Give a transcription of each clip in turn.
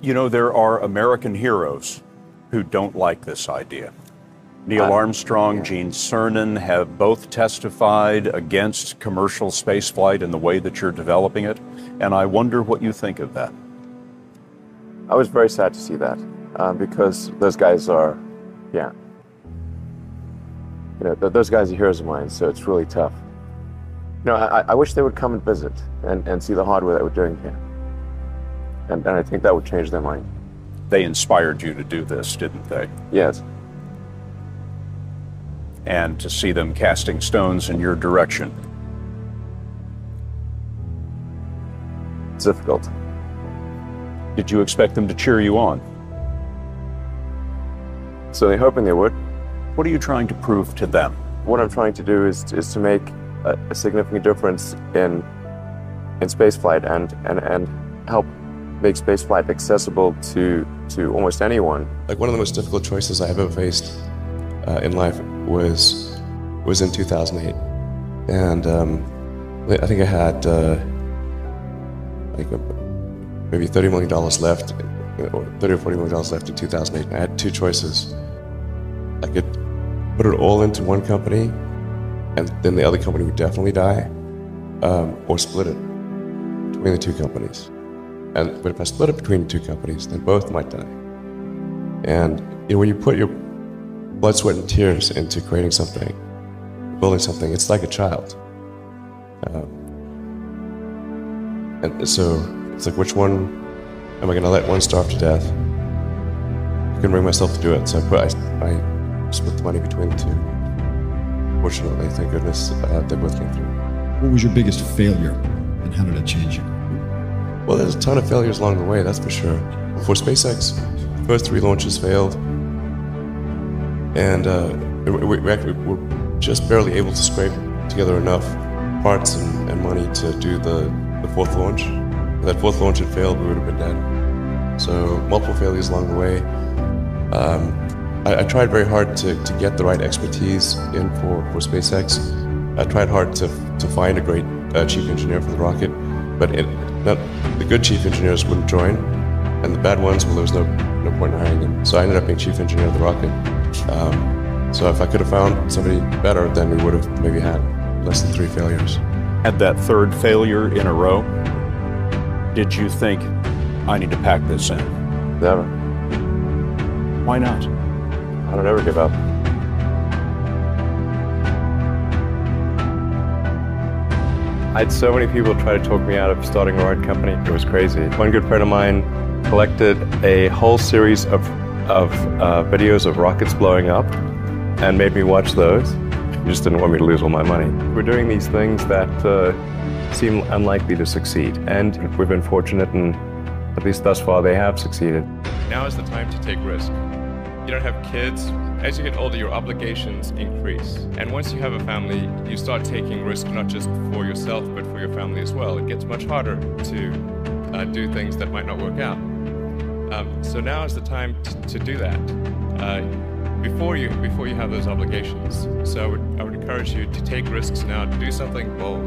You know, there are American heroes who don't like this idea. Neil Armstrong, Gene Cernan have both testified against commercial spaceflight in the way that you're developing it, and I wonder what you think of that. I was very sad to see that, because those guys are, those guys are heroes of mine, so it's really tough. I wish they would come and visit and see the hardware that we're doing here. And I think that would change their mind. They inspired you to do this, didn't they? Yes. And to see them casting stones in your direction. It's difficult. Did you expect them to cheer you on? So they're hoping they would. What are you trying to prove to them? What I'm trying to do is to make a significant difference in spaceflight and help make spaceflight accessible to almost anyone. Like, one of the most difficult choices I've ever faced in life was in 2008, and I think I had maybe $30 million left, or $30 or $40 million left in 2008. I had two choices. I could put it all into one company, and then the other company would definitely die, or split it between the two companies. But if I split it between the two companies, then both might die. And when you put your blood, sweat, and tears into creating something, building something, it's like a child. And so it's like, which one am I going to let one starve to death? I couldn't bring myself to do it, so I split the money between the two. Fortunately, thank goodness, they both came through. What was your biggest failure, and how did it change you? Well, there's a ton of failures along the way, that's for sure. For SpaceX, the first 3 launches failed, and we actually were just barely able to scrape together enough parts and money to do the 4th launch. If that 4th launch had failed, we would have been dead. So multiple failures along the way. I tried very hard to get the right expertise in for SpaceX. I tried hard to find a great chief engineer for the rocket, but the good chief engineers wouldn't join, and the bad ones, well, there was no point in hiring them. So I ended up being chief engineer of the rocket. So if I could have found somebody better, then we would have maybe had less than 3 failures. At that 3rd failure in a row, did you think, I need to pack this in? Never. Why not? I don't ever give up. I had so many people try to talk me out of starting a rocket company. It was crazy. One good friend of mine collected a whole series of videos of rockets blowing up and made me watch those. He just didn't want me to lose all my money. We're doing these things that seem unlikely to succeed, and we've been fortunate, and at least thus far they have succeeded. Now is the time to take risk. You don't have kids. As you get older, your obligations increase. And once you have a family, you start taking risk not just for yourself, but for your family as well. It gets much harder to do things that might not work out. So now is the time to do that before you have those obligations. So I would encourage you to take risks now, to do something bold.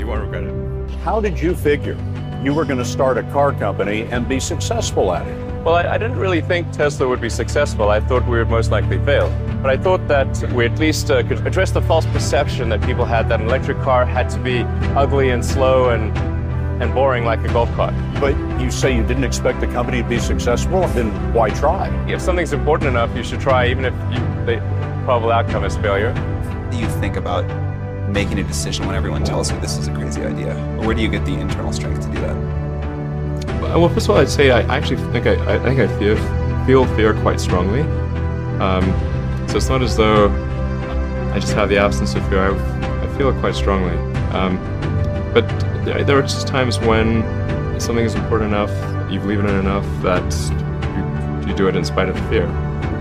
You won't regret it. How did you figure you were going to start a car company and be successful at it? Well, I didn't really think Tesla would be successful. I thought we would most likely fail. But I thought that we at least could address the false perception that people had that an electric car had to be ugly and slow and boring like a golf cart. But you say you didn't expect the company to be successful, then why try? If something's important enough, you should try, even if the probable outcome is failure. What do you think about making a decision when everyone tells you this is a crazy idea? Or where do you get the internal strength to do that? Well, first of all, I'd say I actually think I feel fear quite strongly. So it's not as though I just have the absence of fear. I feel it quite strongly. But there are just times when something is important enough, you believe in it enough, that you do it in spite of the fear.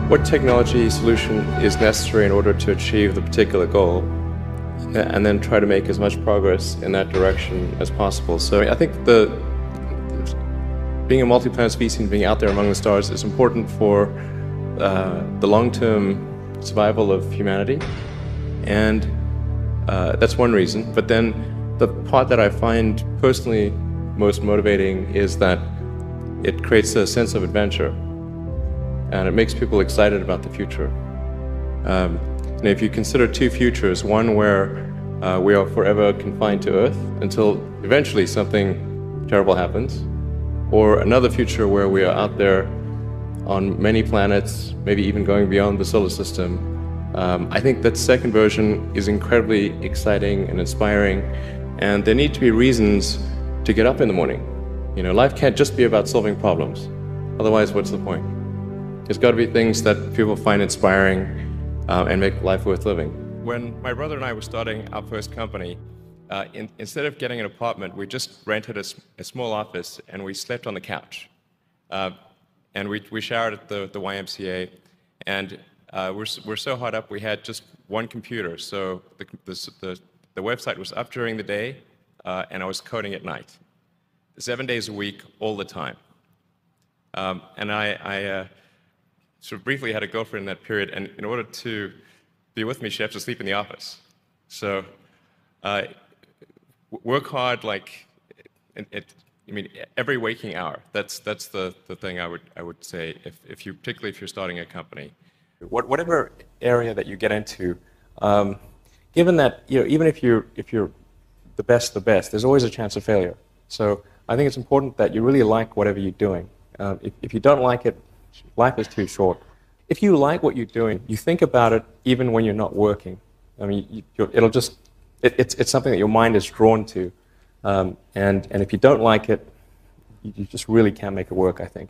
What technology solution is necessary in order to achieve the particular goal, and then try to make as much progress in that direction as possible. So I think being a multi-planet species and being out there among the stars is important for the long-term survival of humanity, and that's one reason. But then the part that I find personally most motivating is that it creates a sense of adventure, and it makes people excited about the future. And if you consider two futures, one where we are forever confined to Earth until eventually something terrible happens, or another future where we are out there on many planets, maybe even going beyond the solar system, I think that second version is incredibly exciting and inspiring, and there need to be reasons to get up in the morning. You know, life can't just be about solving problems. Otherwise, what's the point? There's got to be things that people find inspiring and make life worth living. When my brother and I were starting our first company, instead of getting an apartment, we just rented a small office and we slept on the couch. And we showered at the YMCA, and we're so hot up we had just one computer. So the website was up during the day, and I was coding at night, 7 days a week, all the time. And I sort of briefly had a girlfriend in that period, and in order to be with me, she had to sleep in the office. So work hard, like I mean, every waking hour. That's the thing I would say particularly if you're starting a company. Whatever area that you get into, given that even if you're the best, there's always a chance of failure. So I think it's important that you really like whatever you're doing. If you don't like it, life is too short. If you like what you're doing, you think about it even when you're not working. I mean, it's something that your mind is drawn to. And if you don't like it, you just really can't make it work, I think.